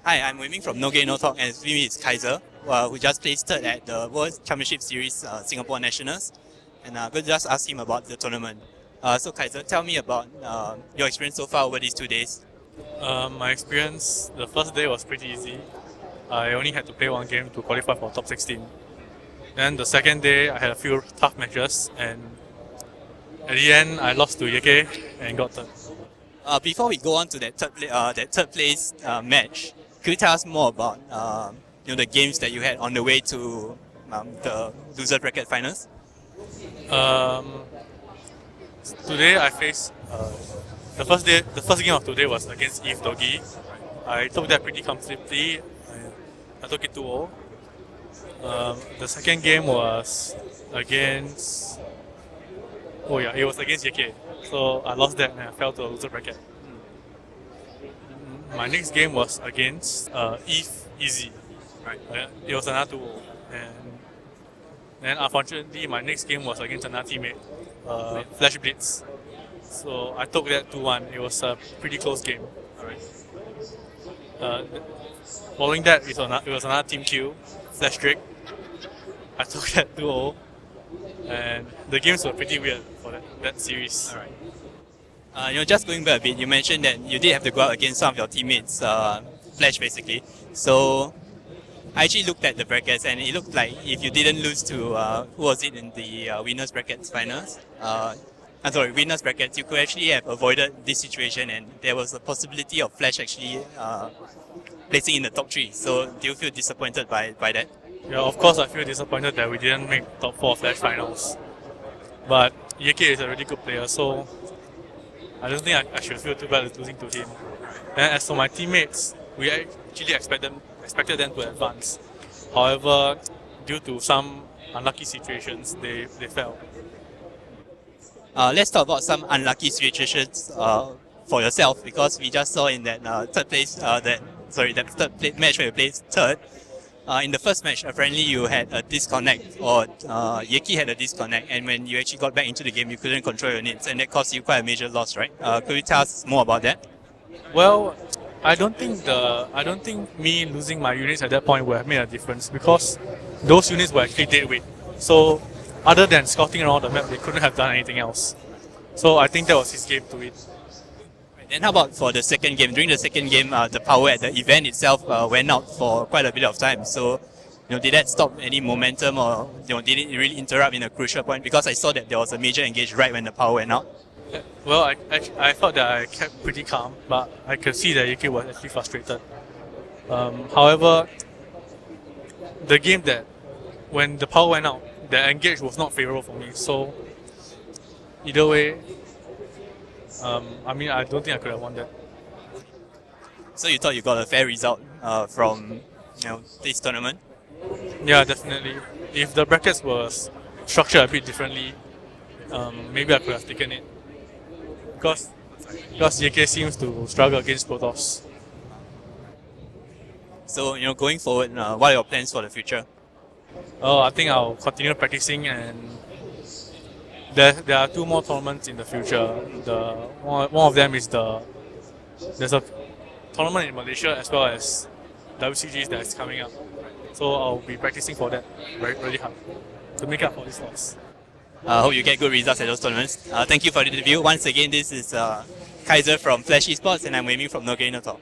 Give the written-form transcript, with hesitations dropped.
Hi, I'm Wei Ming from No Game No Talk, and with me is Kyzer, who just placed third at the World Championship Series Singapore Nationals. And I'm going to just ask him about the tournament. So Kyzer, tell me about your experience so far over these 2 days. My experience, the first day was pretty easy. I only had to play one game to qualify for top 16. Then the second day, I had a few tough matches, and at the end, I lost to Yeke and got third. Before we go on to that third place match, could you tell us more about the games that you had on the way to the loser bracket finals? Today, I faced the first game of today was against Eve Doggy. I took that pretty comfortably. I took it 2-0. The second game was against it was against Yeke. So I lost that and I fell to a loser bracket. My next game was against Eve Easy. Right. It was another 2-0. And then unfortunately my next game was against another teammate, Flash Blitz. So I took that 2-1. It was a pretty close game. Following that, it was another team kill, Flash Drake. I took that 2-0. And the games were pretty weird for that series. All right. Just going back a bit, you mentioned that you did have to go out against some of your teammates, Flash basically. So I actually looked at the brackets, and it looked like if you didn't lose to who was it in the winners brackets finals? Winners brackets, you could actually have avoided this situation, and there was a possibility of Flash actually placing in the top 3. So do you feel disappointed by that? Yeah, of course I feel disappointed that we didn't make top 4 Flash finals. But Yeke is a really good player, so I don't think I should feel too bad losing to him. And as for my teammates, we actually expected them to advance. However, due to some unlucky situations, they fell. Let's talk about some unlucky situations for yourself, because we just saw in that third match where you placed third. In the first match, apparently you had a disconnect, or Yeki had a disconnect, and when you actually got back into the game, you couldn't control your nits, and that caused you quite a major loss, right? Could you tell us more about that? Well, I don't think me losing my units at that point would have made a difference, because those units were actually dead weight. So other than scouting around the map, they couldn't have done anything else. So I think that was his game to win. And how about for the second game? During the second game, the power at the event itself went out for quite a bit of time. So, did that stop any momentum, or did it really interrupt in a crucial point? Because I saw that there was a major engage right when the power went out. Well, I thought that I kept pretty calm, but I could see that Yuki was actually frustrated. However, the game that when the power went out, the engage was not favorable for me. So either way, I don't think I could have won that. So you thought you got a fair result from this tournament? Yeah, definitely. If the brackets were structured a bit differently, maybe I could have taken it. Because JK seems to struggle against Protoss. So going forward, what are your plans for the future? Oh, I think I'll continue practicing, and there are 2 more tournaments in the future. One of them is there's a tournament in Malaysia as well as WCS that's coming up. So I'll be practicing for that really hard to make up for this loss. I hope you get good results at those tournaments. Thank you for the interview. Once again, this is Kyzer from Flash Esports, and I'm Wei Ming from No Game No Talk.